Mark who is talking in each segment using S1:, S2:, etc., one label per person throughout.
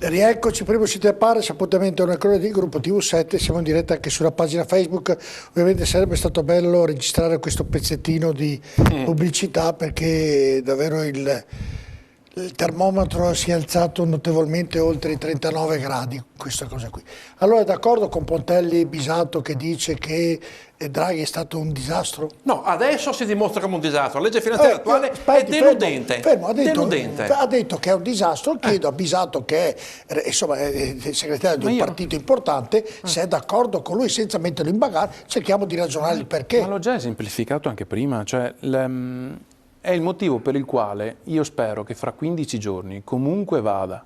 S1: Rieccoci, primo sito pare, appuntamento una cronaca di gruppo TV7, siamo in diretta anche sulla pagina Facebook. Ovviamente sarebbe stato bello registrare questo pezzettino di pubblicità, perché davvero il termometro si è alzato notevolmente oltre i 39 gradi, questa cosa qui. Allora, d'accordo con Pontelli Bisato che dice che Draghi è stato un disastro?
S2: No, adesso si dimostra come un disastro. La legge finanziaria attuale è deludente.
S1: Fermo,
S2: deludente.
S1: Ha detto che è un disastro. Chiedo a Bisato, che è, insomma, è segretario di un partito importante, se è d'accordo con lui, senza metterlo in bagarre. Cerchiamo di ragionare il perché.
S3: Ma l'ho già esemplificato anche prima, cioè è il motivo per il quale io spero che fra 15 giorni, comunque vada,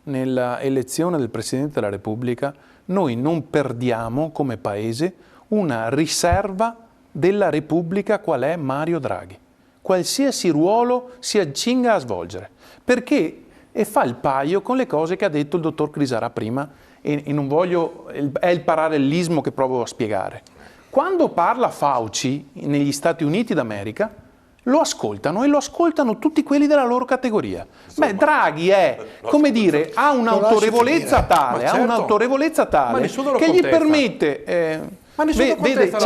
S3: nella elezione del Presidente della Repubblica, noi non perdiamo come Paese una riserva della Repubblica qual è Mario Draghi, qualsiasi ruolo si accinga a svolgere, perché fa il paio con le cose che ha detto il dottor Crisara prima, e non voglio, è il parallelismo che provo a spiegare. Quando parla Fauci negli Stati Uniti d'America, lo ascoltano, e lo ascoltano tutti quelli della loro categoria. Beh, Draghi è, come dire, ha un'autorevolezza tale, che gli permette...
S2: Ma nessuno contesta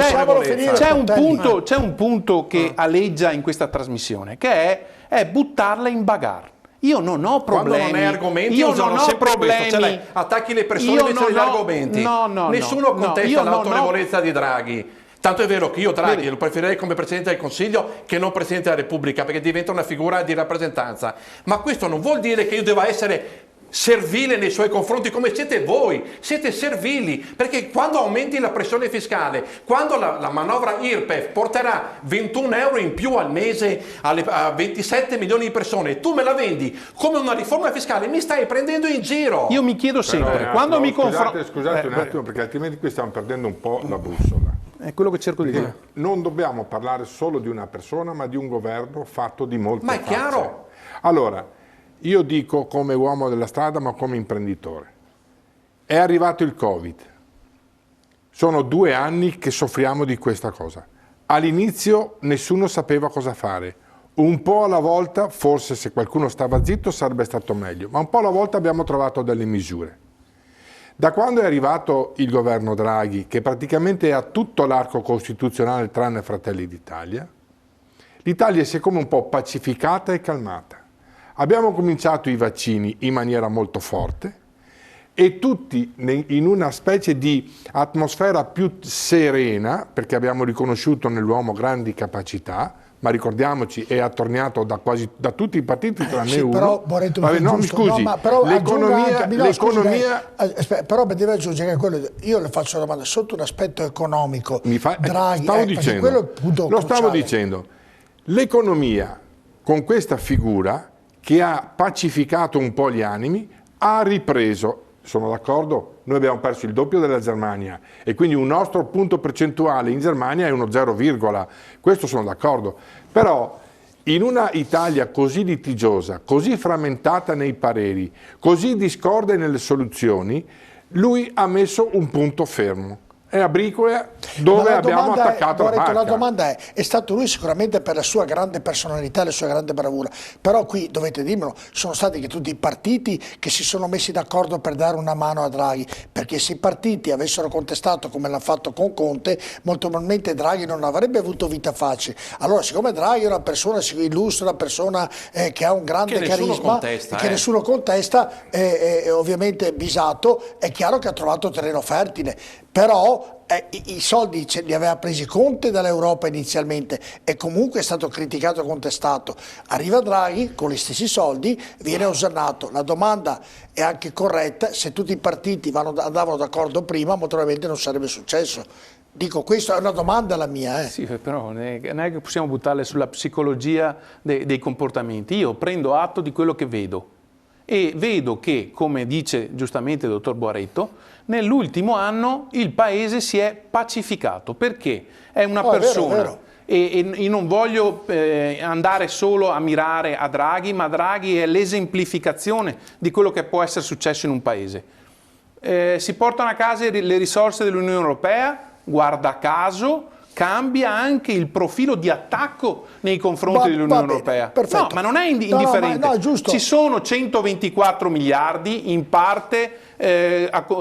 S3: c'è un punto che aleggia in questa trasmissione, che è buttarla in bagarre. Io non ho problemi.
S2: Quando non hai argomenti, usano sempre questo. Cioè, attacchi le persone invece degli argomenti. Nessuno contesta l'autorevolezza di Draghi. Tanto è vero che io Draghi lo preferirei come Presidente del Consiglio che non Presidente della Repubblica, perché diventa una figura di rappresentanza. Ma questo non vuol dire che io debba essere servile nei suoi confronti, come siete voi. Siete servili, perché quando aumenti la pressione fiscale, quando la manovra IRPEF porterà 21 euro in più al mese a 27 milioni di persone, tu me la vendi come una riforma fiscale, mi stai prendendo in giro.
S3: Io mi chiedo sempre, quando mi confronto...
S4: Scusate un attimo, perché altrimenti qui stiamo perdendo un po' la bussola.
S3: È quello che cerco di dire.
S4: Non dobbiamo parlare solo di una persona, ma di un governo fatto di molte facce.
S2: Ma è chiaro.
S4: Allora, io dico come uomo della strada, ma come imprenditore. È arrivato il Covid. Sono 2 anni che soffriamo di questa cosa. All'inizio nessuno sapeva cosa fare. Un po' alla volta, forse se qualcuno stava zitto sarebbe stato meglio, ma un po' alla volta abbiamo trovato delle misure. Da quando è arrivato il governo Draghi, che praticamente ha tutto l'arco costituzionale tranne Fratelli d'Italia, l'Italia si è come un po' pacificata e calmata. Abbiamo cominciato i vaccini in maniera molto forte e tutti in una specie di atmosfera più serena, perché abbiamo riconosciuto nell'uomo grandi capacità, ma ricordiamoci, è attorniato da tutti i partiti tranne uno.
S1: Però,
S4: vabbè, no, mi scusi, l'economia...
S1: Però deve aggiungere che quello, io le faccio una domanda, sotto un aspetto economico, Draghi,
S4: lo stavo dicendo, l'economia con questa figura che ha pacificato un po' gli animi, ha ripreso. Sono d'accordo, noi abbiamo perso il doppio della Germania e quindi un nostro punto percentuale in Germania è uno 0, questo sono d'accordo, però in una Italia così litigiosa, così frammentata nei pareri, così discorde nelle soluzioni, lui ha messo un punto fermo. È a Bricole dove abbiamo attaccato la barca.
S1: La domanda è stato lui sicuramente per la sua grande personalità, la sua grande bravura, però qui dovete dirmelo, sono stati che tutti i partiti che si sono messi d'accordo per dare una mano a Draghi, perché se i partiti avessero contestato come l'ha fatto con Conte, molto probabilmente Draghi non avrebbe avuto vita facile. Allora, siccome Draghi è una persona, si illustra una persona che ha un grande carisma, che nessuno contesta, ovviamente Bisato è chiaro che ha trovato terreno fertile, però i soldi li aveva presi Conte dall'Europa inizialmente e comunque è stato criticato e contestato. Arriva Draghi con gli stessi soldi, viene osannato. La domanda è anche corretta, se tutti i partiti andavano d'accordo prima, molto probabilmente non sarebbe successo. Dico, questa è una domanda la mia.
S3: Sì, però non è che possiamo buttarle sulla psicologia dei comportamenti. Io prendo atto di quello che vedo e vedo che, come dice giustamente il dottor Boaretto, nell'ultimo anno il Paese si è pacificato, perché è una persona,
S1: vero.
S3: E non voglio andare solo a mirare a Draghi, ma Draghi è l'esemplificazione di quello che può essere successo in un Paese. Si portano a casa le risorse dell'Unione Europea, guarda caso, cambia anche il profilo di attacco nei confronti dell'Unione Europea.
S1: Perfetto.
S3: No, ma non è indifferente.
S1: No,
S3: ci sono 124 miliardi, in parte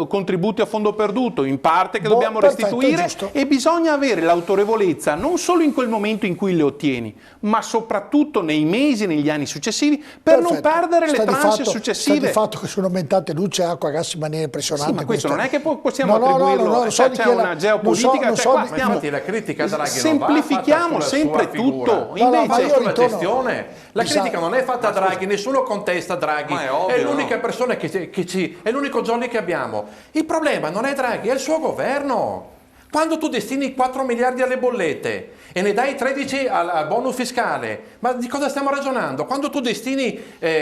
S3: contributi a fondo perduto, in parte che dobbiamo restituire, e bisogna avere l'autorevolezza non solo in quel momento in cui le ottieni, ma soprattutto nei mesi e negli anni successivi, per non perdere le tranche successive.
S1: Sta di fatto che sono aumentate luce, acqua, gas in maniera impressionante.
S3: Sì, ma questo non è che possiamo attribuirlo, c'è una geopolitica,
S2: infatti la critica Draghi
S3: semplifichiamo sempre tutto.
S2: Invece sulla gestione, la critica non è fatta a Draghi, nessuno contesta Draghi, è l'unica persona è l'unico Jolly che abbiamo. Il problema non è Draghi, è il suo governo. Quando tu destini 4 miliardi alle bollette e ne dai 13 al bonus fiscale, ma di cosa stiamo ragionando? Quando tu destini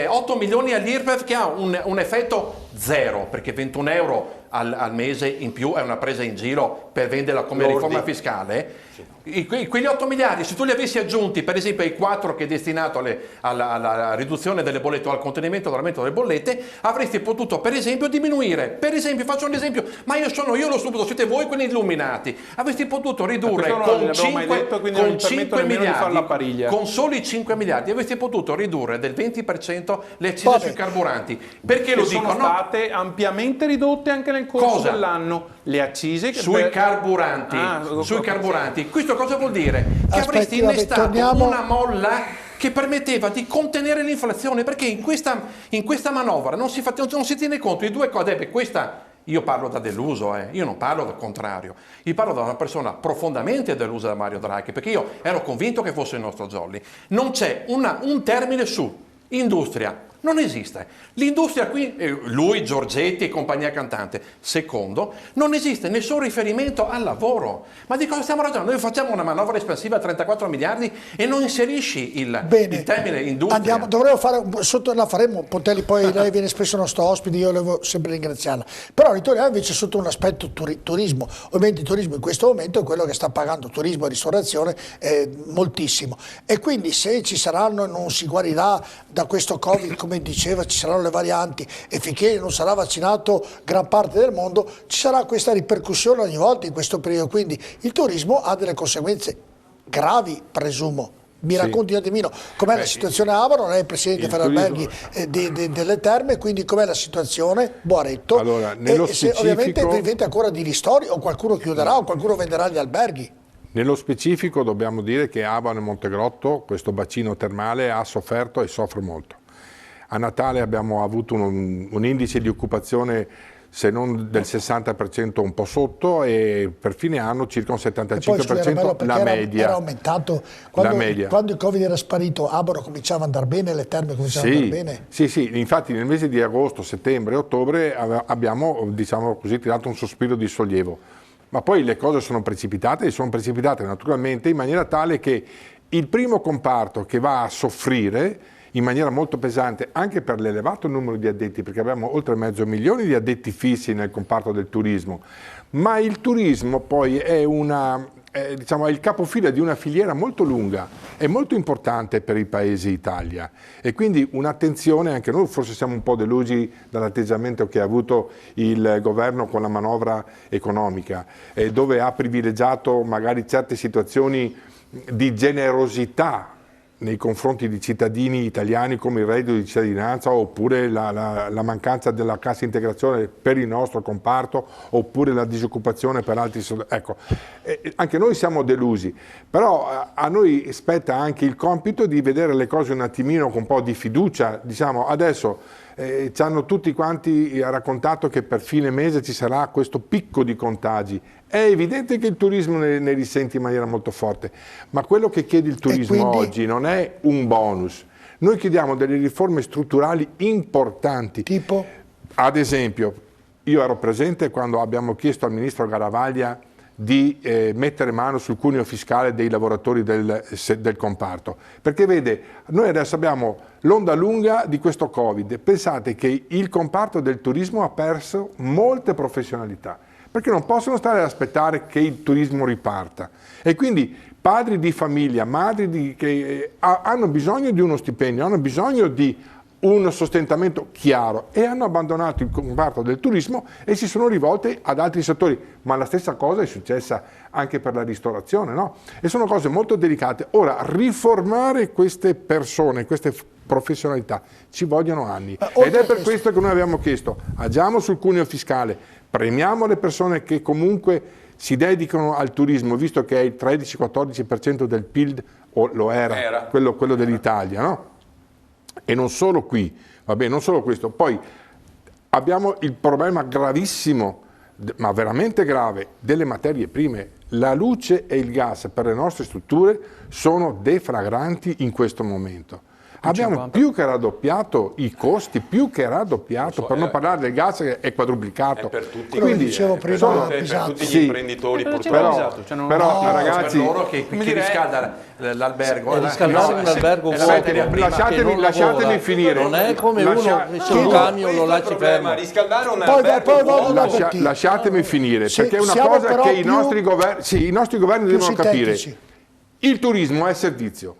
S2: 8 milioni all'IRPEF che ha un effetto zero, perché 21 euro al mese in più è una presa in giro per venderla come riforma fiscale, quegli 8 miliardi, se tu li avessi aggiunti per esempio ai 4 che è destinato alla riduzione delle bollette o al contenimento dell'aumento delle bollette, avresti potuto per esempio diminuire, per esempio, faccio un esempio, ma io lo stupido, siete voi quelli illuminati, avresti potuto ridurre con 5 miliardi, con soli 5 miliardi avresti potuto ridurre del 20% le accise sui carburanti. Perché lo dico?
S3: Sono state ampiamente ridotte anche nel corso dell'anno le accise
S2: sui carburanti. Sui carburanti. Questo cosa vuol dire? Che avresti innestato una molla che permetteva di contenere l'inflazione, perché in questa manovra non si tiene conto di due cose. Io parlo da deluso, io non parlo del contrario, io parlo da una persona profondamente delusa da Mario Draghi, perché io ero convinto che fosse il nostro Jolly. Non c'è un termine su industria. Non esiste. L'industria qui, lui, Giorgetti e compagnia cantante. Secondo, non esiste nessun riferimento al lavoro. Ma di cosa stiamo ragionando? Noi facciamo una manovra espansiva a 34 miliardi e non inserisci il termine industria.
S1: La faremo, Pontelli, poi lei viene spesso nostro ospite, io devo sempre ringraziarla. Però ritorniamo invece sotto un aspetto turismo. Ovviamente il turismo in questo momento è quello che sta pagando turismo e ristorazione moltissimo. E quindi se ci saranno, non si guarirà da questo Covid, come diceva, ci saranno le varianti e finché non sarà vaccinato gran parte del mondo ci sarà questa ripercussione ogni volta in questo periodo, quindi il turismo ha delle conseguenze gravi, presumo. Mi racconti un attimino com'è la situazione a Abano, lei è il presidente Ferralberghi delle Terme, quindi com'è la situazione, Boaretto,
S4: allora,
S1: ovviamente vivete ancora di ristori o qualcuno chiuderà o qualcuno venderà gli alberghi?
S4: Nello specifico dobbiamo dire che Abano e Montegrotto, questo bacino termale, ha sofferto e soffre molto. A Natale abbiamo avuto un indice di occupazione se non del 60% un po' sotto e per fine anno circa un 75% la media.
S1: Era aumentato quando il Covid era sparito, Abano cominciava ad andare bene, le terme cominciavano ad andare bene?
S4: Sì, infatti nel mese di agosto, settembre e ottobre abbiamo, diciamo così, tirato un sospiro di sollievo. Ma poi le cose sono precipitate e sono precipitate naturalmente in maniera tale che il primo comparto che va a soffrire in maniera molto pesante anche per l'elevato numero di addetti, perché abbiamo oltre 500.000 di addetti fissi nel comparto del turismo, ma il turismo poi è diciamo, è il capofila di una filiera molto lunga e molto importante per il paese Italia e quindi un'attenzione, anche noi forse siamo un po' delusi dall'atteggiamento che ha avuto il governo con la manovra economica, dove ha privilegiato magari certe situazioni di generosità nei confronti di cittadini italiani come il reddito di cittadinanza oppure la mancanza della cassa integrazione per il nostro comparto oppure la disoccupazione per altri. Ecco, anche noi siamo delusi, però a noi spetta anche il compito di vedere le cose un attimino con un po' di fiducia. Diciamo, adesso ci hanno tutti quanti raccontato che per fine mese ci sarà questo picco di contagi. È evidente che il turismo ne risente in maniera molto forte, ma quello che chiede il turismo oggi non è un bonus. Noi chiediamo delle riforme strutturali importanti.
S1: Tipo?
S4: Ad esempio, io ero presente quando abbiamo chiesto al ministro Garavaglia di mettere mano sul cuneo fiscale dei lavoratori del comparto. Perché vede, noi adesso abbiamo l'onda lunga di questo Covid. Pensate che il comparto del turismo ha perso molte professionalità, perché non possono stare ad aspettare che il turismo riparta. E quindi padri di famiglia, madri che hanno bisogno di uno stipendio, hanno bisogno di un sostentamento chiaro e hanno abbandonato il comparto del turismo e si sono rivolti ad altri settori, ma la stessa cosa è successa anche per la ristorazione, no? E sono cose molto delicate. Ora, riformare queste persone, queste professionalità, ci vogliono anni ed è per questo che noi abbiamo chiesto, agiamo sul cuneo fiscale, premiamo le persone che comunque si dedicano al turismo, visto che è il 13-14% del PIL, o lo era. Quello dell'Italia, no? E non solo qui, vabbè, non solo questo, poi abbiamo il problema gravissimo, ma veramente grave, delle materie prime. La luce e il gas per le nostre strutture sono deflagranti in questo momento. Abbiamo più che raddoppiato i costi, per non parlare del gas che è quadruplicato.
S2: È per tutti,
S1: quindi dicevo prima,
S2: per tutti gli imprenditori
S4: purtroppo. Però ragazzi,
S2: per loro che riscalda l'albergo.
S5: Riscaldare un albergo
S4: lasciatemi finire.
S5: Non è come uno che su un camion lo lasci fermo.
S6: Riscaldare un albergo.
S4: Lasciatemi finire, perché è una cosa che i nostri governi devono capire. Il turismo è servizio.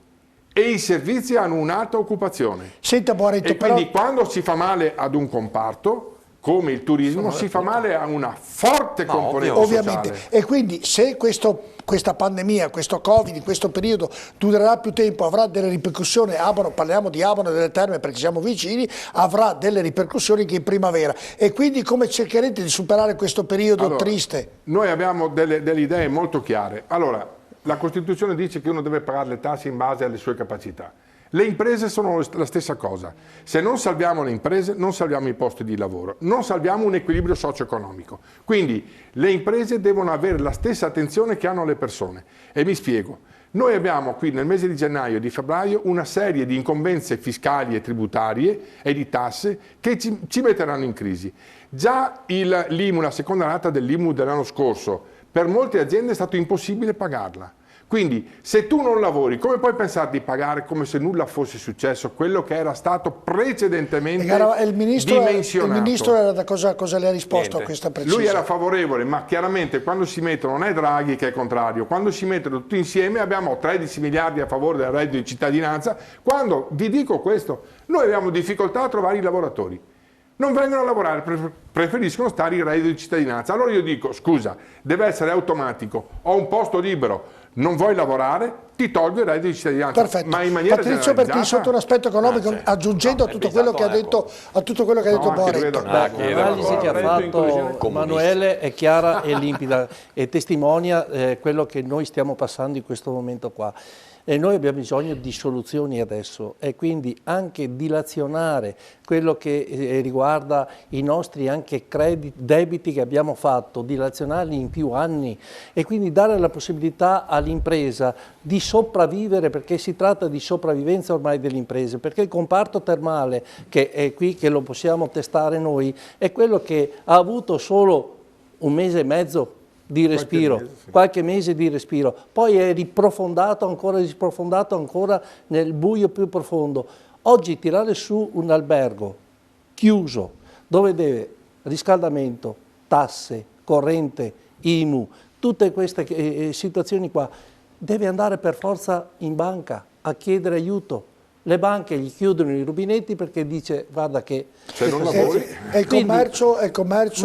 S4: E i servizi hanno un'alta occupazione.
S1: Senta, Boaretto,
S4: e quindi quando si fa male ad un comparto, come il turismo, si fa male a una forte componente
S1: ovviamente.
S4: sociale.
S1: E quindi se questa pandemia, questo Covid, in questo periodo durerà più tempo, avrà delle ripercussioni, parliamo di Abano e delle Terme perché siamo vicini, avrà delle ripercussioni che in primavera. E quindi come cercherete di superare questo periodo triste?
S4: Noi abbiamo delle idee molto chiare. Allora, la Costituzione dice che uno deve pagare le tasse in base alle sue capacità. Le imprese sono la stessa cosa. Se non salviamo le imprese, non salviamo i posti di lavoro, non salviamo un equilibrio socio-economico. Quindi le imprese devono avere la stessa attenzione che hanno le persone. E vi spiego. Noi abbiamo qui nel mese di gennaio e di febbraio una serie di incombenze fiscali e tributarie e di tasse che ci metteranno in crisi. Già l'IMU, la seconda rata dell'IMU dell'anno scorso, per molte aziende è stato impossibile pagarla. Quindi se tu non lavori, come puoi pensare di pagare come se nulla fosse successo quello che era stato precedentemente dimensionato?
S1: Il ministro era da cosa le ha risposto a questa precisione?
S4: Lui era favorevole, ma chiaramente quando si mettono, non è Draghi che è contrario, quando si mettono tutti insieme abbiamo 13 miliardi a favore del reddito di cittadinanza. Quando vi dico questo, noi abbiamo difficoltà a trovare i lavoratori. Non vengono a lavorare, preferiscono stare in reddito di cittadinanza. Allora io dico, scusa, deve essere automatico, ho un posto libero, non vuoi lavorare, ti tolgo il reddito di cittadinanza.
S1: Perfetto.
S4: Ma in maniera
S1: Patrizio Bertini, sotto un aspetto economico, aggiungendo a tutto quello che ha detto Boaretto.
S5: L'analisi che ha fatto Emanuele è chiara e limpida e testimonia quello che noi stiamo passando in questo momento qua. E noi abbiamo bisogno di soluzioni adesso e quindi anche dilazionare quello che riguarda i nostri anche debiti che abbiamo fatto, dilazionarli in più anni e quindi dare la possibilità all'impresa di sopravvivere, perché si tratta di sopravvivenza ormai delle imprese, perché il comparto termale, che è qui che lo possiamo testare noi, è quello che ha avuto solo un mese e mezzo di respiro, qualche mese di respiro, poi è risprofondato ancora nel buio più profondo. Oggi tirare su un albergo chiuso, dove deve riscaldamento, tasse, corrente, IMU, tutte queste situazioni qua, deve andare per forza in banca a chiedere aiuto. Le banche gli chiudono i rubinetti perché dice guarda che
S4: se non lavori
S1: è il commercio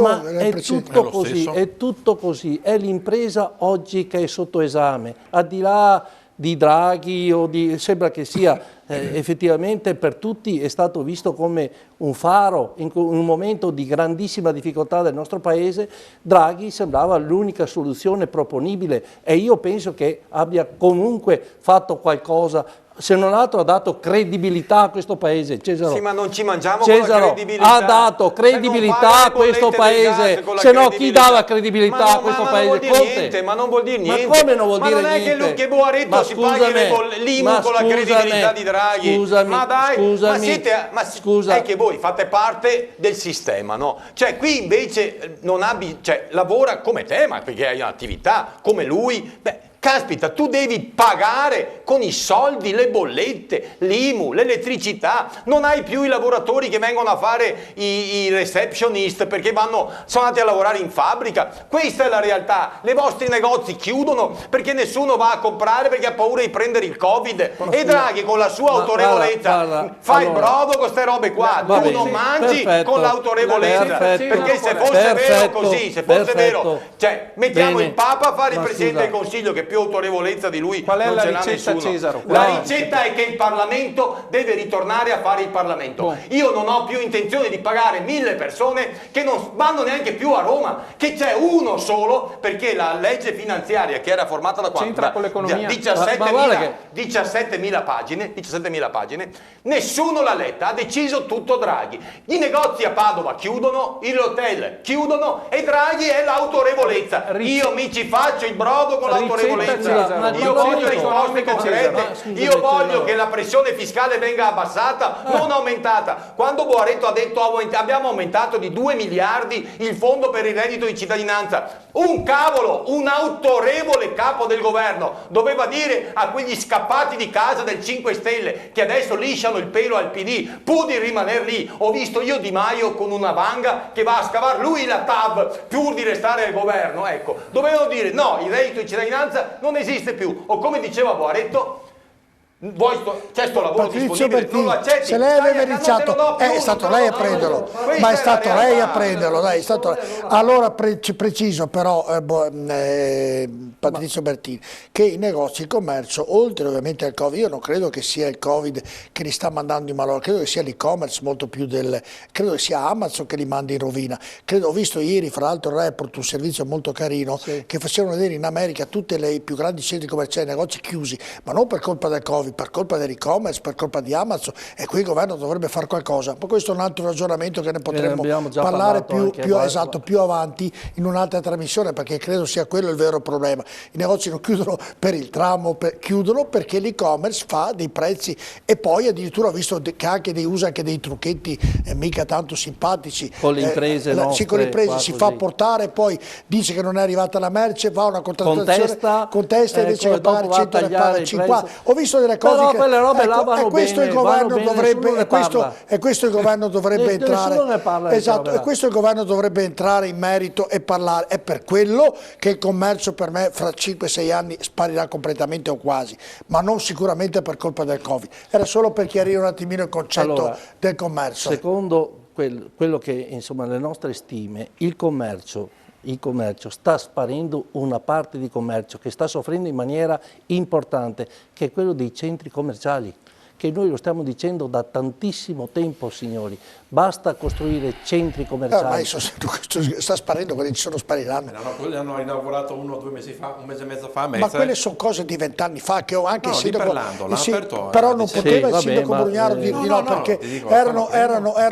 S5: ma è tutto così, è l'impresa oggi che è sotto esame, al di là di Draghi sembra che sia effettivamente per tutti è stato visto come un faro in un momento di grandissima difficoltà del nostro paese. Draghi sembrava l'unica soluzione proponibile e io penso che abbia comunque fatto qualcosa. Se non altro ha dato credibilità a questo paese. Cesaro,
S6: sì, ma non ci mangiamo
S5: Cesaro
S6: con la credibilità.
S5: Ha dato credibilità a questo paese. Se no chi dava credibilità a questo paese?
S6: Conte. Ma non vuol dire niente.
S5: Ma come non vuol dire niente?
S6: Ma non è che Boaretto si paghi l'IMU con la credibilità di Draghi.
S5: Scusami,
S6: ma dai,
S5: scusa.
S6: È che voi fate parte del sistema, no? Cioè qui invece non lavora come te, ma perché hai un'attività come lui. Beh, caspita, tu devi pagare con i soldi le bollette, l'IMU, l'elettricità, non hai più i lavoratori che vengono a fare i receptionist perché sono andati a lavorare in fabbrica. Questa è la realtà. I vostri negozi chiudono perché nessuno va a comprare perché ha paura di prendere il Covid. E Draghi con la sua autorevolezza fa il brodo con queste robe qua. Tu non mangi con l'autorevolezza, perché se fosse vero così, se fosse vero, cioè mettiamo il Papa a fare il Presidente del Consiglio, che più autorevolezza di lui
S2: qual è
S6: non
S2: la
S6: ce n'ha
S2: ricetta,
S6: nessuno.
S2: Cesaro?
S6: La ricetta è che il Parlamento deve ritornare a fare il Parlamento. Io non ho più intenzione di pagare 1000 persone che non vanno neanche più a Roma, che c'è uno solo, perché la legge finanziaria che era formata da quanto?
S2: C'entra con l'economia.
S6: 17.000 pagine, nessuno l'ha letta, ha deciso tutto Draghi. I negozi a Padova chiudono, gli hotel chiudono e Draghi è l'autorevolezza. Io mi ci faccio il brodo con l'autorevolezza. Io voglio risposte concrete. Io voglio che la pressione fiscale venga abbassata, non aumentata. Quando Boaretto ha detto abbiamo aumentato di 2 miliardi il fondo per il reddito di cittadinanza, un autorevole capo del governo doveva dire a quegli scappati di casa del 5 Stelle che adesso lisciano il pelo al PD pur di rimanere lì. Ho visto io Di Maio con una vanga che va a scavar lui la TAV pur di restare al governo. Ecco, dovevano dire no, il reddito di cittadinanza non esiste più, o come diceva Boaretto, c'è sto lavoro disponibile, non lo accetti.
S1: Se lei aveva iniziato, è stato lei a prenderlo, ma è stato lei a prenderlo, dai, è stato lei. Allora preciso però, Patrizio Bertini, che i negozi, il commercio, oltre ovviamente al Covid, io non credo che sia il Covid che li sta mandando in malora, credo che sia l'e-commerce molto più credo che sia Amazon che li manda in rovina. Ho visto ieri, fra l'altro, il Report, un servizio molto carino, che facevano vedere in America tutti i più grandi centri commerciali, negozi chiusi, ma non per colpa del Covid, per colpa dell'e-commerce, per colpa di Amazon, e qui il governo dovrebbe fare qualcosa. Ma questo è un altro ragionamento che ne potremmo parlare più avanti in un'altra trasmissione, perché credo sia quello il vero problema. I negozi non chiudono per il tram, chiudono perché l'e-commerce fa dei prezzi, e poi addirittura ho visto che usa anche dei trucchetti mica tanto simpatici.
S5: Con le imprese nostre,
S1: con le imprese si fa portare, poi dice che non è arrivata la merce, va a una contrattazione, contesta invece che pagare 100 ne paga 50. Ho visto delle cose
S5: però quelle robe là vanno
S1: questo
S5: bene,
S1: il governo
S5: bene,
S1: dovrebbe, questo il governo dovrebbe entrare. Esatto, e questo il governo dovrebbe entrare in merito e parlare. È per quello che il commercio per me fra 5-6 anni sparirà completamente o quasi, ma non sicuramente per colpa del Covid. Era solo per chiarire un attimino il concetto del commercio.
S5: Secondo quello che, insomma, le nostre stime, il commercio sta sparendo, una parte di commercio che sta soffrendo in maniera importante, che è quello dei centri commerciali, che noi lo stiamo dicendo da tantissimo tempo, signori. Basta costruire centri commerciali.
S1: Sta sparendo, quelli ci sono, spariranno.
S2: Quelli hanno inaugurato 1 o 2 mesi fa, un mese e mezzo fa.
S1: Ma quelle sono cose di 20 anni fa, che ho anche il sindaco.
S2: Però
S1: non poteva il sindaco Brugnaro dire di no, perché erano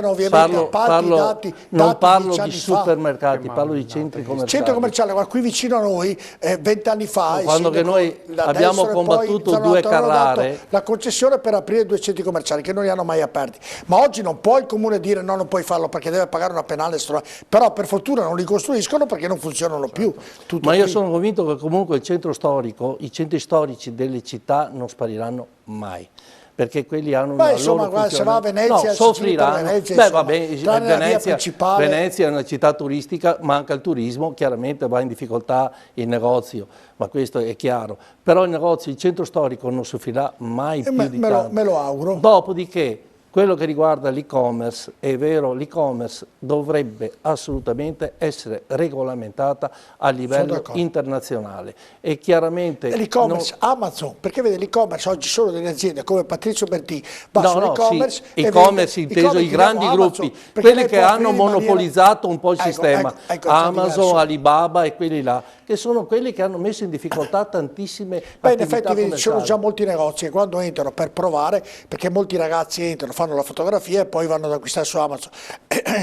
S1: ovviamente appalti,
S5: non parlo di supermercati, parlo di centri commerciali.
S1: Centro commerciale, ma qui vicino a noi, 20 anni fa,
S5: quando che noi abbiamo combattuto 2 Carrare,
S1: la concessione per aprire 2 centri commerciali che non li hanno mai aperti. Ma oggi non può il comune dire no, non puoi farlo perché deve pagare una penale, però per fortuna non li costruiscono perché non funzionano più.
S5: Ma io sono convinto che comunque il centro storico, i centri storici delle città non spariranno mai, perché quelli hanno una loro funzione.
S1: Se va a Venezia,
S5: no, soffriranno. Venezia è una città turistica, manca il turismo, chiaramente va in difficoltà il negozio, ma questo è chiaro. Però il centro storico non soffrirà mai più di tanto.
S1: Me lo auguro.
S5: Dopodiché, quello che riguarda l'e-commerce, è vero, l'e-commerce dovrebbe assolutamente essere regolamentata a livello internazionale. E chiaramente
S1: l'e-commerce, Amazon, perché vede l'e-commerce oggi solo delle aziende come Patrizio Bertini,
S5: e-commerce inteso i grandi gruppi, quelli che hanno monopolizzato un po' il sistema, Amazon, Alibaba e quelli là, che sono quelli che hanno messo in difficoltà tantissime attività
S1: in effetti ci sono già molti negozi che quando entrano per provare, perché molti ragazzi entrano, fanno la fotografia e poi vanno ad acquistare su Amazon,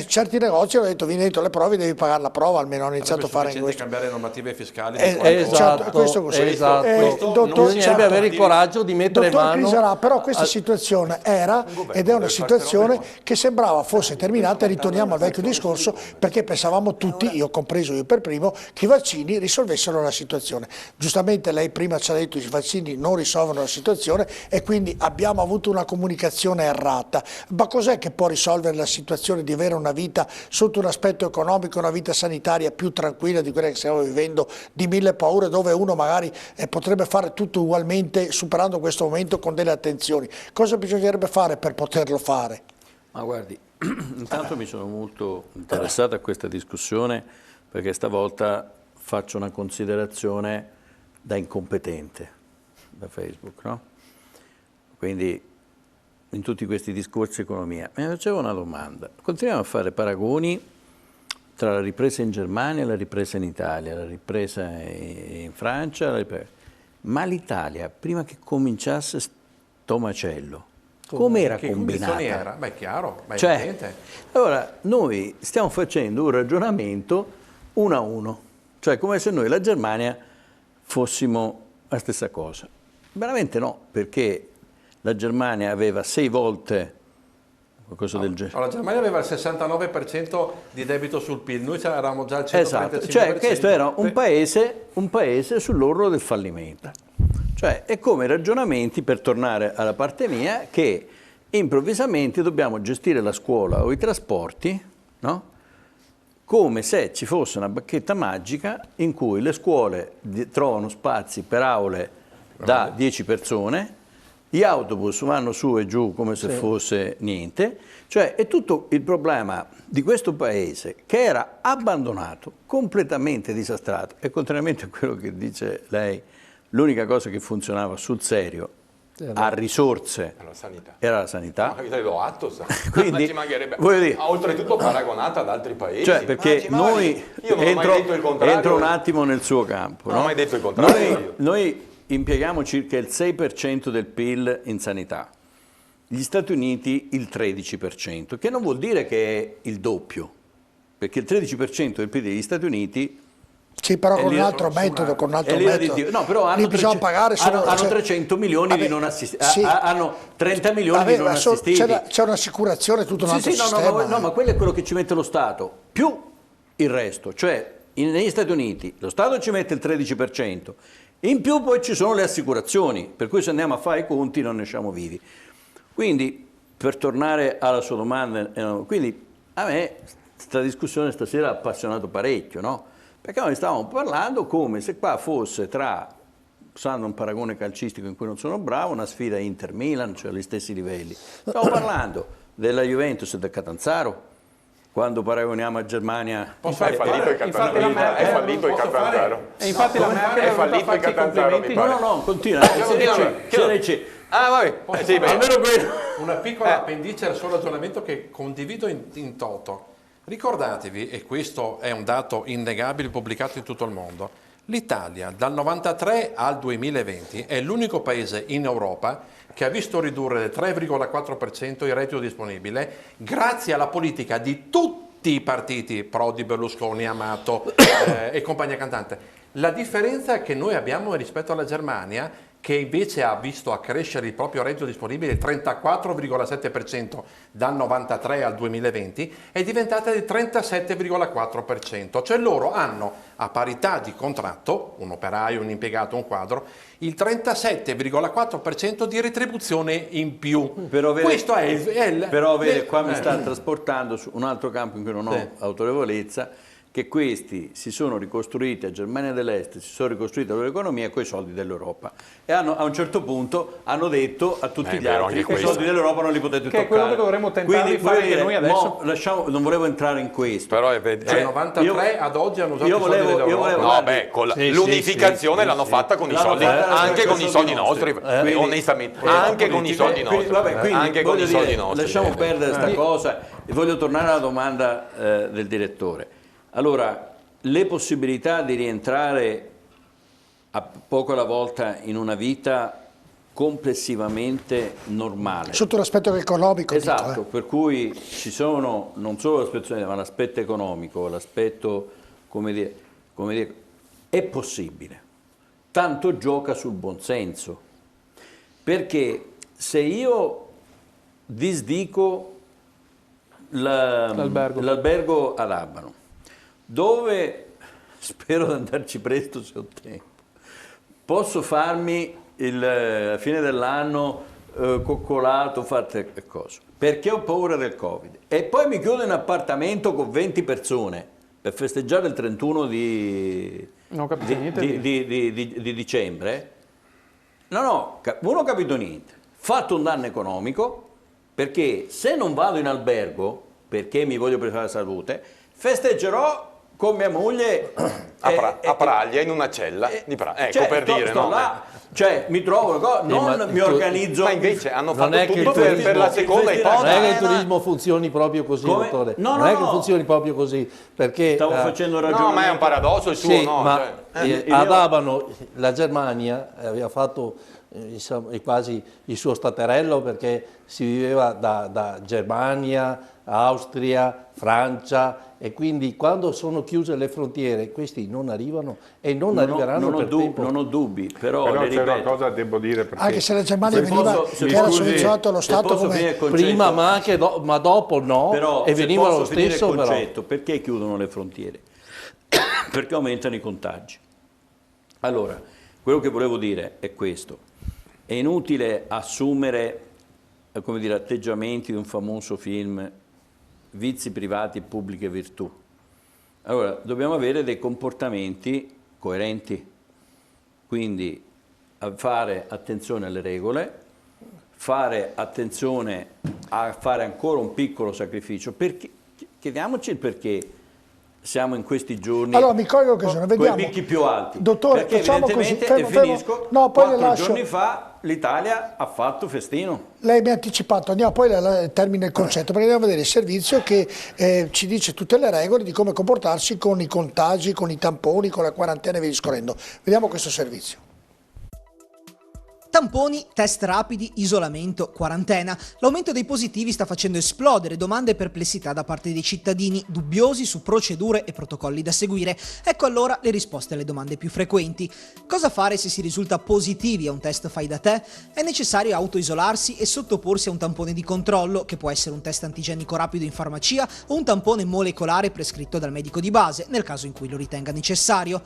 S1: certi negozi hanno detto vieni dentro le prove, devi pagare la prova, almeno hanno iniziato a fare in questo.
S2: Cambiare normative fiscali.
S1: Esatto, questo
S5: bisognerebbe avere il coraggio di mettere mano.
S1: Crisarà, però questa situazione era ed è una situazione che sembrava fosse terminata, e ritorniamo al vecchio discorso, perché pensavamo tutti, io compreso io per primo, che i vaccini risolvessero la situazione. Giustamente lei prima ci ha detto che i vaccini non risolvono la situazione e quindi abbiamo avuto una comunicazione errata. Ma cos'è che può risolvere la situazione di avere una vita sotto un aspetto economico, una vita sanitaria più tranquilla di quella che stiamo vivendo, di mille paure, dove uno magari potrebbe fare tutto ugualmente superando questo momento con delle attenzioni? Cosa bisognerebbe fare per poterlo fare?
S7: Ma guardi, intanto mi sono molto interessato a questa discussione perché stavolta faccio una considerazione da incompetente da Facebook, no? Quindi in tutti questi discorsi economia mi facevo una domanda: continuiamo a fare paragoni tra la ripresa in Germania e la ripresa in Italia, la ripresa in Francia, ma l'Italia prima che cominciasse sto macello come era combinata?
S2: Era? Beh, chiaro, ma è
S7: cioè,
S2: evidente.
S7: allora, noi stiamo facendo un ragionamento 1 a 1, cioè come se noi e la Germania fossimo la stessa cosa. Veramente no, perché la Germania aveva 6 volte qualcosa del genere.
S2: La Germania aveva il 69% di debito sul PIL, noi eravamo già al 135%.
S7: Esatto, cioè questo era un paese sull'orlo del fallimento. Cioè è come ragionamenti, per tornare alla parte mia, che improvvisamente dobbiamo gestire la scuola o i trasporti, no? Come se ci fosse una bacchetta magica in cui le scuole trovano spazi per aule da 10 persone, gli autobus vanno su e giù come se fosse niente, cioè è tutto il problema di questo paese che era abbandonato, completamente disastrato, e contrariamente a quello che dice lei, l'unica cosa che funzionava sul serio a risorse era la sanità.
S6: Ma io do atto,
S7: quindi,
S6: ci mancherebbe.
S7: Dire,
S6: oltretutto paragonata ad altri paesi.
S7: Cioè, perché noi, entro un attimo nel suo campo,
S6: non ho mai detto il contrario.
S7: Noi impieghiamo circa il 6% del PIL in sanità, gli Stati Uniti il 13%, che non vuol dire che è il doppio, perché il 13% del PIL degli Stati Uniti...
S1: Sì, però con un altro metodo, con un altro metodo.
S7: No, però hanno 300 milioni di non assistiti, sì, hanno 30 milioni di non assistiti.
S1: C'è un'assicurazione, tutto un altro sistema.
S7: No, ma quello è quello che ci mette lo Stato, più il resto. Cioè, negli Stati Uniti lo Stato ci mette il 13%, in più poi ci sono le assicurazioni, per cui se andiamo a fare i conti non ne usciamo vivi. Quindi, per tornare alla sua domanda, quindi a me questa discussione stasera ha appassionato parecchio, no? Perché noi stavamo parlando come se qua fosse usando un paragone calcistico in cui non sono bravo, una sfida Inter-Milan, cioè agli stessi livelli. Stavo parlando della Juventus e del Catanzaro, quando paragoniamo a Germania.
S6: È fallito il Catanzaro.
S2: E infatti la Merkel è fallito il Catanzaro.
S7: No, continua.
S2: Almeno quello. Una piccola appendice al suo ragionamento che condivido in toto. Ricordatevi, e questo è un dato innegabile pubblicato in tutto il mondo, l'Italia dal 1993 al 2020 è l'unico paese in Europa che ha visto ridurre del 3,4% il reddito disponibile grazie alla politica di tutti i partiti, Prodi, Berlusconi, Amato e compagnia cantante. La differenza che noi abbiamo rispetto alla Germania, che invece ha visto accrescere il proprio reddito disponibile del 34,7% dal 93 al 2020, è diventata del 37,4%. Cioè loro hanno, a parità di contratto, un operaio, un impiegato, un quadro, il 37,4% di retribuzione in più.
S7: Però qua mi sta trasportando su un altro campo in cui non ho autorevolezza, che questi si sono ricostruiti a Germania dell'Est, si sono ricostruiti la loro economia con i soldi dell'Europa e a un certo punto hanno detto a tutti gli altri che i soldi dell'Europa non li potete toccare.
S3: Che è quello che dovremmo tentare di fare anche noi adesso.
S7: Non volevo entrare in questo.
S6: Però
S2: dal 93 ad oggi hanno usato i soldi dell'Europa.
S6: L'unificazione l'hanno fatta con i soldi, anche con i soldi nostri, onestamente, anche con i soldi nostri. Anche con i soldi nostri.
S7: Lasciamo perdere questa cosa e voglio tornare alla domanda del direttore. Allora, le possibilità di rientrare a poco alla volta in una vita complessivamente normale.
S1: Sotto l'aspetto economico.
S7: Esatto,
S1: dico,
S7: per cui ci sono non solo l'aspetto, ma l'aspetto economico, l'aspetto, come dire, è possibile. Tanto gioca sul buonsenso, perché se io disdico l'albergo ad Abano, dove spero di andarci presto se ho tempo, posso farmi a fine dell'anno coccolato, fate cose, perché ho paura del Covid, e poi mi chiudo in appartamento con 20 persone per festeggiare il 31 di dicembre. Non ho capito niente. Fatto un danno economico, perché se non vado in albergo, perché mi voglio preservare la salute, festeggerò con mia moglie
S6: a Praglia, in una cella di Praglia. Ecco, per dire, no?
S7: Là, cioè, mi trovo, mi organizzo.
S6: Ma invece hanno fatto tutto per la seconda ipotesi.
S5: Non è che il turismo funzioni proprio così, dottore. Non è che funzioni proprio così, perché...
S7: Stavo facendo un ragionamento.
S6: No, ma è un paradosso il suo,
S5: sì,
S6: no?
S5: Ma ad Abano la Germania aveva fatto quasi il suo staterello, perché si viveva da Germania, Austria, Francia, e quindi quando sono chiuse le frontiere questi non arrivano e non arriveranno per tempo.
S7: Non ho dubbi, però
S4: c'è una cosa devo dire, perché
S1: anche se la Germania veniva, che era soddisfatto allo Stato come
S5: prima, ma dopo no,
S7: però,
S5: e veniva lo stesso.
S7: Il concetto, perché chiudono le frontiere? Perché aumentano i contagi. Allora, quello che volevo dire è questo: è inutile assumere, come dire, atteggiamenti di un famoso film, vizi privati e pubbliche virtù. Allora, dobbiamo avere dei comportamenti coerenti, quindi a fare attenzione alle regole, fare attenzione a fare ancora un piccolo sacrificio, perché chiediamoci il perché siamo in questi giorni.
S1: Allora mi colgo l'occasione, vediamo.
S7: Con i picchi più alti.
S1: Dottore,
S7: perché
S1: facciamo così,
S7: finisco,
S1: no, poi
S7: 4 giorni fa l'Italia ha fatto festino.
S1: Lei mi ha anticipato, andiamo poi termina il concetto, perché andiamo a vedere il servizio che ci dice tutte le regole di come comportarsi con i contagi, con i tamponi, con la quarantena e via discorrendo. Vediamo questo servizio.
S8: Tamponi, test rapidi, isolamento, quarantena. L'aumento dei positivi sta facendo esplodere domande e perplessità da parte dei cittadini, dubbiosi su procedure e protocolli da seguire. Ecco allora le risposte alle domande più frequenti. Cosa fare se si risulta positivi a un test fai da te? È necessario autoisolarsi e sottoporsi a un tampone di controllo, che può essere un test antigenico rapido in farmacia o un tampone molecolare prescritto dal medico di base, nel caso in cui lo ritenga necessario.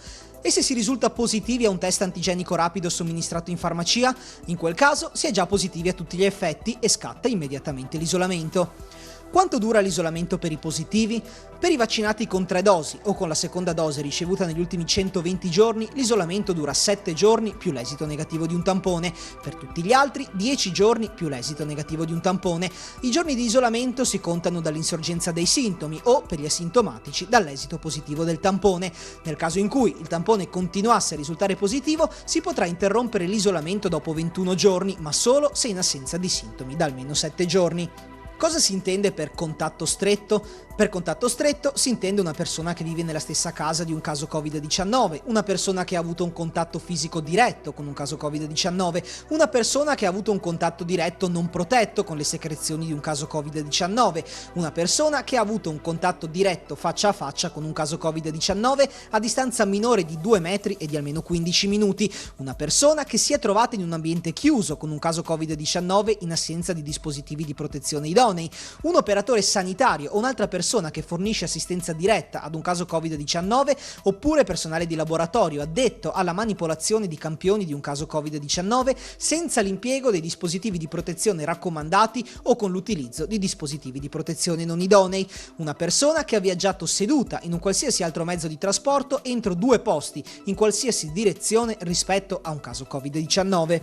S8: E se si risulta positivi a un test antigenico rapido somministrato in farmacia? In quel caso si è già positivi a tutti gli effetti e scatta immediatamente l'isolamento. Quanto dura l'isolamento per i positivi? Per i vaccinati con 3 dosi o con la seconda dose ricevuta negli ultimi 120 giorni, l'isolamento dura 7 giorni più l'esito negativo di un tampone. Per tutti gli altri, 10 giorni più l'esito negativo di un tampone. I giorni di isolamento si contano dall'insorgenza dei sintomi o, per gli asintomatici, dall'esito positivo del tampone. Nel caso in cui il tampone continuasse a risultare positivo, si potrà interrompere l'isolamento dopo 21 giorni, ma solo se in assenza di sintomi da almeno 7 giorni. Cosa si intende per contatto stretto? Per contatto stretto si intende una persona che vive nella stessa casa di un caso Covid-19, una persona che ha avuto un contatto fisico diretto con un caso Covid-19, una persona che ha avuto un contatto diretto non protetto con le secrezioni di un caso Covid-19, una persona che ha avuto un contatto diretto faccia a faccia con un caso Covid-19 a distanza minore di 2 metri e di almeno 15 minuti, una persona che si è trovata in un ambiente chiuso con un caso Covid-19 in assenza di dispositivi di protezione idonei, un operatore sanitario o un'altra persona che fornisce assistenza diretta ad un caso Covid-19 oppure personale di laboratorio addetto alla manipolazione di campioni di un caso Covid-19 senza l'impiego dei dispositivi di protezione raccomandati o con l'utilizzo di dispositivi di protezione non idonei, una persona che ha viaggiato seduta in un qualsiasi altro mezzo di trasporto entro 2 posti in qualsiasi direzione rispetto a un caso Covid-19.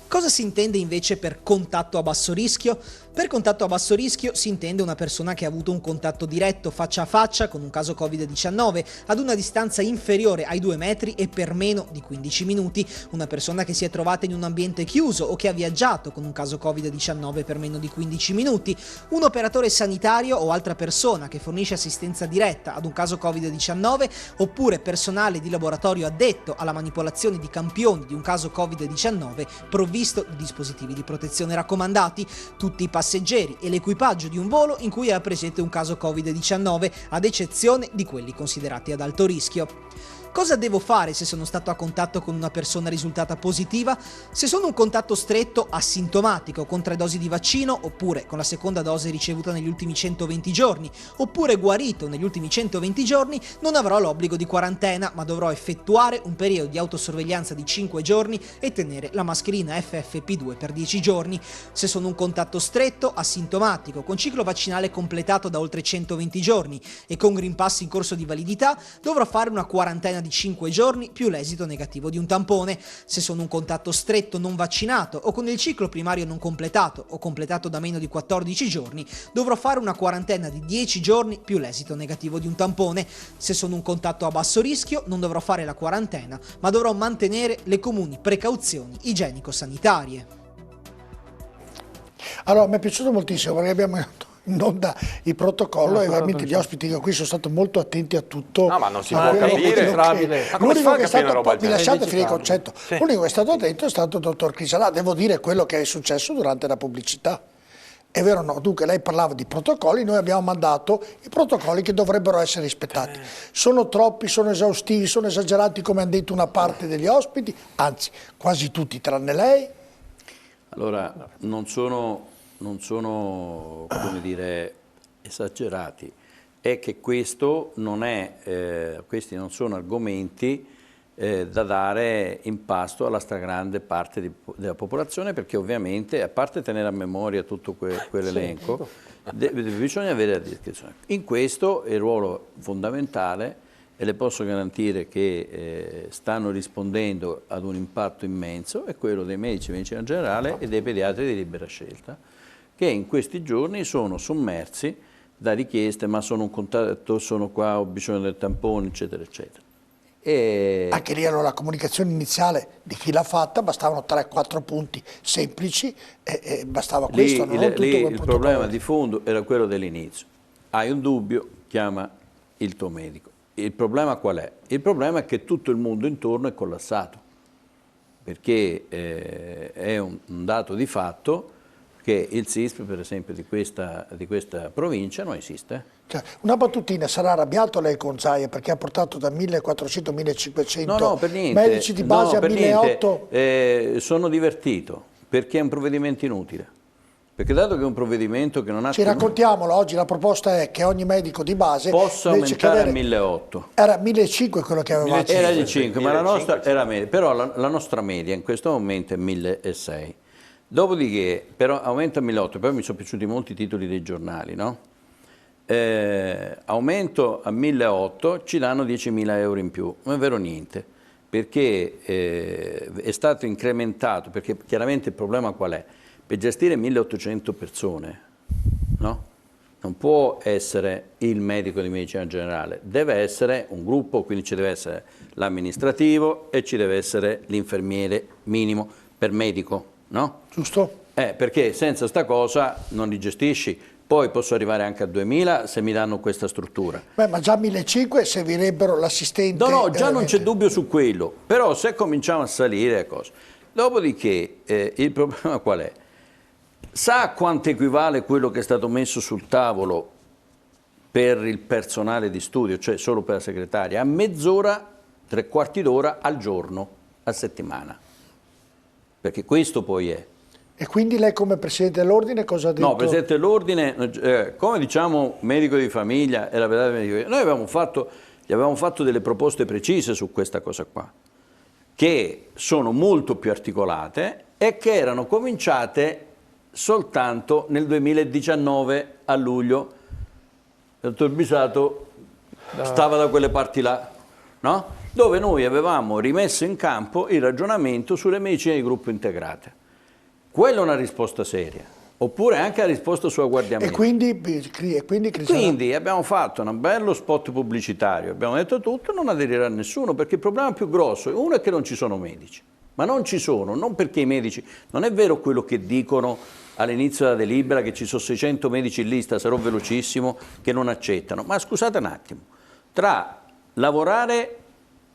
S8: Cosa si intende invece per contatto a basso rischio? Per contatto a basso rischio si intende una persona che ha avuto un contatto diretto faccia a faccia con un caso Covid-19 ad una distanza inferiore ai 2 metri e per meno di 15 minuti, una persona che si è trovata in un ambiente chiuso o che ha viaggiato con un caso Covid-19 per meno di 15 minuti, un operatore sanitario o altra persona che fornisce assistenza diretta ad un caso Covid-19 oppure personale di laboratorio addetto alla manipolazione di campioni di un caso Covid-19 provvisto di dispositivi di protezione raccomandati, tutti i passeggeri e l'equipaggio di un volo in cui è presente un caso Covid-19, ad eccezione di quelli considerati ad alto rischio. Cosa devo fare se sono stato a contatto con una persona risultata positiva? Se sono un contatto stretto asintomatico con 3 dosi di vaccino oppure con la seconda dose ricevuta negli ultimi 120 giorni oppure guarito negli ultimi 120 giorni, non avrò l'obbligo di quarantena ma dovrò effettuare un periodo di autosorveglianza di 5 giorni e tenere la mascherina FFP2 per 10 giorni. Se sono un contatto stretto asintomatico con ciclo vaccinale completato da oltre 120 giorni e con Green Pass in corso di validità, dovrò fare una quarantena di 5 giorni più l'esito negativo di un tampone. Se sono un contatto stretto non vaccinato o con il ciclo primario non completato o completato da meno di 14 giorni, dovrò fare una quarantena di 10 giorni più l'esito negativo di un tampone. Se sono un contatto a basso rischio non dovrò fare la quarantena, ma dovrò mantenere le comuni precauzioni igienico-sanitarie.
S1: Allora, mi è piaciuto moltissimo perché abbiamo in onda il protocollo e veramente gli ospiti che qui sono stati molto attenti a tutto.
S6: No, ma non si può capire.
S1: L'unico che è stato, mi lasciate finire il concetto, l'unico che è stato attento è stato il dottor Crisalà, devo dire quello che è successo durante la pubblicità. È vero o no? Dunque lei parlava di protocolli, noi abbiamo mandato i protocolli che dovrebbero essere rispettati. Sono troppi, sono esaustivi, sono esagerati come hanno detto una parte degli ospiti, anzi quasi tutti tranne lei.
S7: Allora, non sono come dire, esagerati, è che questo non è, questi non sono argomenti da dare in pasto alla stragrande parte della popolazione, perché ovviamente, a parte tenere a memoria tutto quell'elenco, bisogna avere a discrezione. In questo il ruolo fondamentale, e le posso garantire che stanno rispondendo ad un impatto immenso, è quello dei medici di medicina generale e dei pediatri di libera scelta, che in questi giorni sono sommersi da richieste, ma sono un contatto, sono qua, ho bisogno del tampone, eccetera, eccetera. E
S1: anche lì allora la comunicazione iniziale di chi l'ha fatta, bastavano 3-4 punti semplici e bastava questo.
S7: Il problema di fondo era quello dell'inizio. Hai un dubbio, chiama il tuo medico. Il problema qual è? Il problema è che tutto il mondo intorno è collassato, perché è un dato di fatto che il SISP, per esempio, di questa provincia non esiste.
S1: Cioè, una battutina, sarà arrabbiato lei con Zaia perché ha portato da 1.400 a 1.500 medici di base a 1.800?
S7: Sono divertito perché è un provvedimento inutile. Perché dato che è un provvedimento che non ha...
S1: Ci raccontiamolo, oggi la proposta è che ogni medico di base...
S7: possa aumentare a 1.800.
S1: Era 1.500 quello che avevate.
S7: Era di 5, ma la nostra era media. Però la nostra media in questo momento è 1.600. Dopodiché, però aumenta a 1.800, poi mi sono piaciuti molti titoli dei giornali, no? Aumento a 1.800, ci danno 10.000 euro in più, non è vero niente, perché è stato incrementato, perché chiaramente il problema qual è? Per gestire 1.800 persone, no? Non può essere il medico di medicina generale, deve essere un gruppo, quindi ci deve essere l'amministrativo e ci deve essere l'infermiere minimo per medico, no?
S1: Giusto?
S7: Perché senza sta cosa non li gestisci. Poi posso arrivare anche a 2.000 se mi danno questa struttura.
S1: Beh, ma già 1.500 servirebbero l'assistente.
S7: No, già non c'è dubbio su quello, però se cominciamo a salire cose. Dopodiché il problema qual è? Sa quanto equivale quello che è stato messo sul tavolo per il personale di studio, cioè solo per la segretaria, a mezz'ora, 3/4 d'ora al giorno, a settimana? Perché questo poi è.
S1: E quindi lei come Presidente dell'Ordine cosa ha detto?
S7: No, Presidente dell'Ordine, come diciamo medico di famiglia, e la verità medico di famiglia, noi gli avevamo fatto delle proposte precise su questa cosa qua, che sono molto più articolate e che erano cominciate soltanto nel 2019 a luglio. Il dottor Bisato stava da quelle parti là, no? Dove noi avevamo rimesso in campo il ragionamento sulle medicine di gruppo integrate. Quella è una risposta seria. oppure anche ha risposto sulla Guardia Medica.
S1: Quindi
S7: abbiamo fatto un bello spot pubblicitario, abbiamo detto tutto, non aderirà nessuno, perché il problema più grosso, uno è che non ci sono medici, ma non ci sono, non perché i medici, non è vero quello che dicono all'inizio della delibera che ci sono 600 medici in lista, sarò velocissimo, che non accettano, ma scusate un attimo, tra lavorare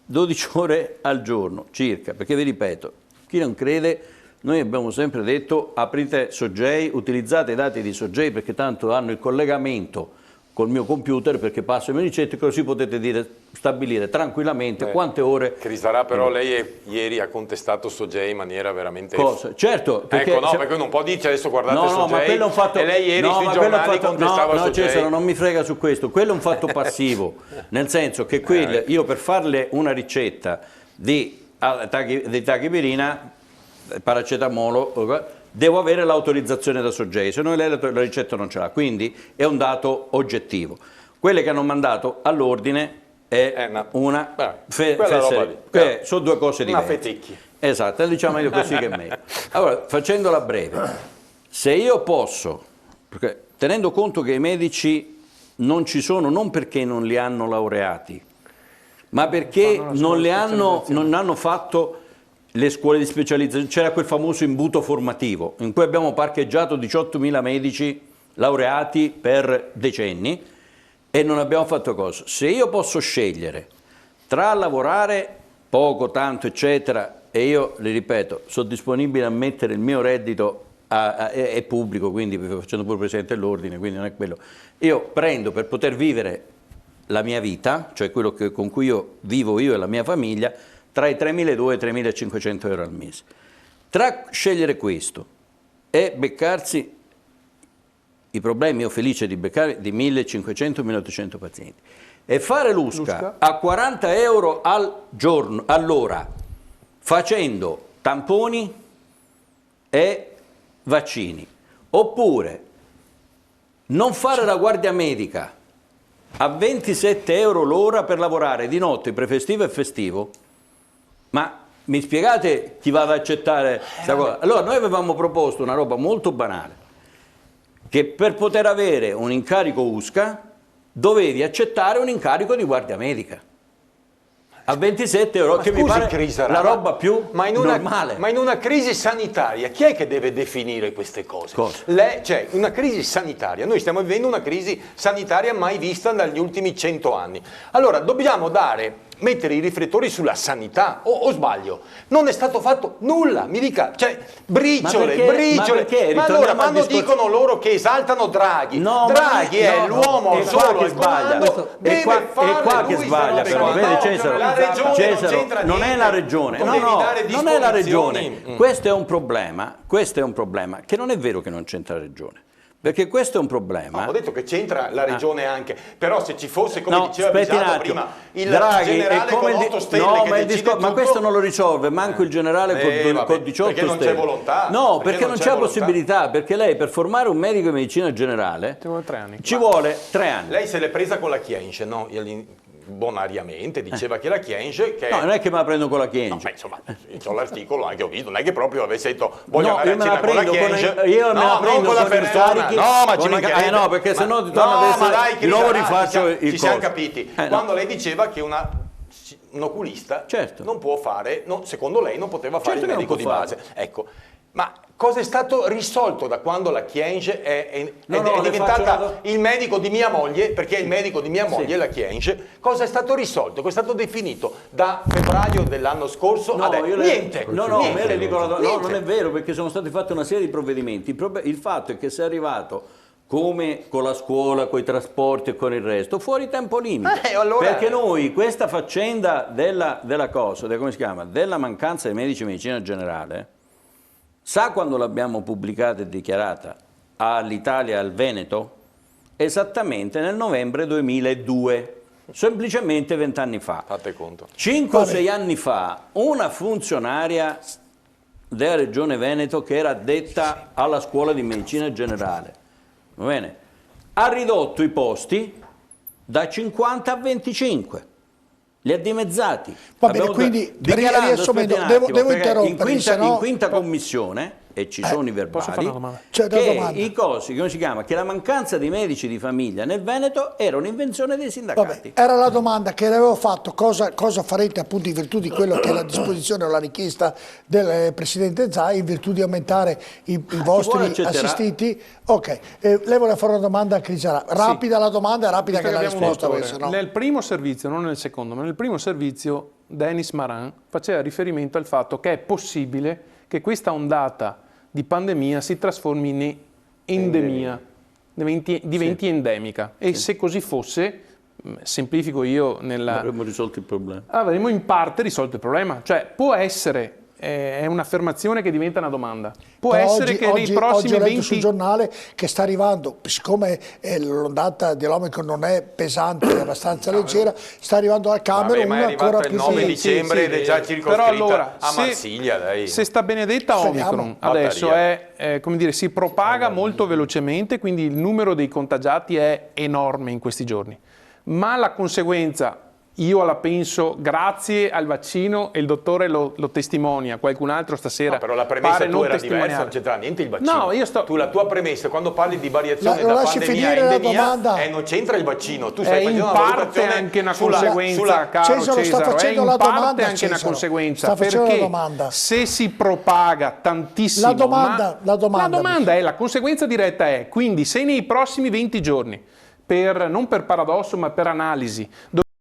S7: 12 ore al giorno circa, perché vi ripeto, chi non crede, noi abbiamo sempre detto aprite Sogei, utilizzate i dati di Sogei perché tanto hanno il collegamento col mio computer perché passo le mie ricette, così potete stabilire tranquillamente quante ore...
S6: Crisarà, però lei ieri ha contestato Sogei in maniera veramente...
S7: Cosa? Certo,
S6: perché... Ecco, no, perché non può dire adesso guardate Sogei,
S7: ma quello è un fatto...
S6: e lei ieri sui giornali contestava Sogei.
S7: No, Cesare, non mi frega su questo, quello è un fatto passivo, nel senso che io per farle una ricetta di tachipirina, paracetamolo, devo avere l'autorizzazione da Sogei, se no lei la ricetta non ce l'ha, quindi è un dato oggettivo. Quelle che hanno mandato all'ordine è una sono due cose diverse.
S6: Una fetecchi.
S7: Esatto, diciamo meglio così che è meglio. Allora, facendola breve, se io posso, perché tenendo conto che i medici non ci sono, non perché non li hanno laureati, ma perché non hanno fatto le scuole di specializzazione, c'era quel famoso imbuto formativo in cui abbiamo parcheggiato 18.000 medici laureati per decenni e non abbiamo fatto cosa. Se io posso scegliere tra lavorare poco, tanto, eccetera, e io, le ripeto, sono disponibile a mettere il mio reddito, è pubblico, quindi facendo pure presidente dell'ordine, quindi non è quello, io prendo per poter vivere la mia vita, cioè quello con cui io vivo io e la mia famiglia, tra i 3.200 e i 3.500 euro al mese. Tra scegliere questo e beccarsi i problemi, io felice di beccare di 1.500-1.800 pazienti, e fare l'USCA a 40 euro al giorno, all'ora, facendo tamponi e vaccini, oppure non fare la guardia medica a 27 euro l'ora per lavorare di notte, prefestivo e festivo, ma mi spiegate chi va ad accettare questa cosa? Allora noi avevamo proposto una roba molto banale, che per poter avere un incarico USCA dovevi accettare un incarico di guardia medica a 27 euro, che mi pare la roba più normale.
S6: Ma in una crisi sanitaria chi è che deve definire queste cose? Cioè, una crisi sanitaria, noi stiamo vivendo una crisi sanitaria mai vista dagli ultimi 100 anni. Allora, dobbiamo mettere i riflettori sulla sanità, o sbaglio? Non è stato fatto nulla, mi dica, cioè briciole. Ma allora quando dicono loro che esaltano Draghi, Draghi è l'uomo solo al comando, deve fare
S7: qua che sbaglia, però vede Cesare, non è la regione, non è la regione, questo è un problema che non è vero che non c'entra la regione. Perché questo è un problema.
S6: Ho detto che c'entra la regione anche, però se ci fosse, come diceva Bisato prima, il generale con 8 stelle che decide tutto...
S7: Ma questo non lo risolve, manco il generale con 18
S6: perché non
S7: stelle.
S6: C'è volontà.
S7: No, perché non c'è possibilità, perché lei per formare un medico di medicina generale ci vuole 3 anni.
S6: Lei se l'è presa con la Chienche, no? Bonariamente diceva che la Chienche...
S7: No, non è che me la prendo con la Chienche.
S6: No, insomma, c'ho l'articolo anche ho visto, non è che proprio avesse detto voglio andare a cena con la Chienche.
S7: Io me la prendo con la persona.
S6: No, ma ci mancherebbe.
S7: No, perché sennò ti torna a essere... Di nuovo rifaccio il
S6: Ci siamo capiti. Quando lei diceva che un oculista non può fare, secondo lei non poteva fare il medico di base. Ecco. Ma cosa è stato risolto da quando la Chienche è diventata il medico di mia moglie, perché è il medico di mia moglie, la Chienche? Cosa è stato risolto? Cosa è stato definito da febbraio dell'anno scorso? Niente.
S7: Non è vero, perché sono stati fatti una serie di provvedimenti. Il fatto è che sei arrivato come con la scuola, con i trasporti e con il resto, fuori tempo limite.
S6: Allora...
S7: Perché noi questa faccenda della mancanza di medici di medicina generale, sa quando l'abbiamo pubblicata e dichiarata all'Italia e al Veneto? Esattamente nel novembre 2002, semplicemente 20 anni fa.
S6: Fate conto.
S7: 5 o 6 anni fa una funzionaria della Regione Veneto che era addetta alla scuola di medicina generale, va bene, ha ridotto i posti da 50 a 25. Li ha dimezzati.
S1: Va bene, quindi devo interrompere.
S7: In quinta commissione e ci sono i verbali,
S1: i
S7: cosi, come si chiama? Che la mancanza di medici di famiglia nel Veneto era un'invenzione dei sindacati.
S1: Vabbè, era la domanda che le avevo fatto, cosa farete appunto in virtù di quello che è la disposizione o la richiesta del Presidente Zai, in virtù di aumentare i vostri assistiti? Ok, lei vuole fare una domanda a Cristiana, rapida sì. La domanda, rapida che la risposta. No?
S3: Nel primo servizio, non nel secondo, ma nel primo servizio Denis Maran faceva riferimento al fatto che è possibile che questa ondata di pandemia si trasformi in endemia, diventi endemica. E se così fosse, semplifico io
S7: avremmo risolto il problema.
S3: Avremmo in parte risolto il problema. Cioè, può essere, è un'affermazione che diventa una domanda. Può essere che nei prossimi 20...
S1: Oggi ho letto sul giornale che sta arrivando, siccome l'ondata dell'Omicron non è pesante, è abbastanza leggera, sta arrivando al Camerun
S6: ma è arrivato il 9 dicembre ed è già circoscritta a Marsiglia.
S3: Se sta benedetta Omicron adesso come dire, si propaga molto velocemente, quindi il numero dei contagiati è enorme in questi giorni. Ma la conseguenza, io la penso grazie al vaccino, e il dottore lo testimonia, qualcun altro stasera.
S6: No, però la premessa tua era diversa, non c'entra niente il vaccino.
S3: No,
S6: tu la tua premessa, quando parli di variazione da pandemia a endemia, non c'entra il vaccino. Tu stai
S3: facendo una valutazione anche una conseguenza, caro Cesaro, è in parte anche una conseguenza, perché se si propaga tantissimo... La domanda è, la conseguenza diretta è, quindi se nei prossimi 20 giorni, non per paradosso ma per analisi,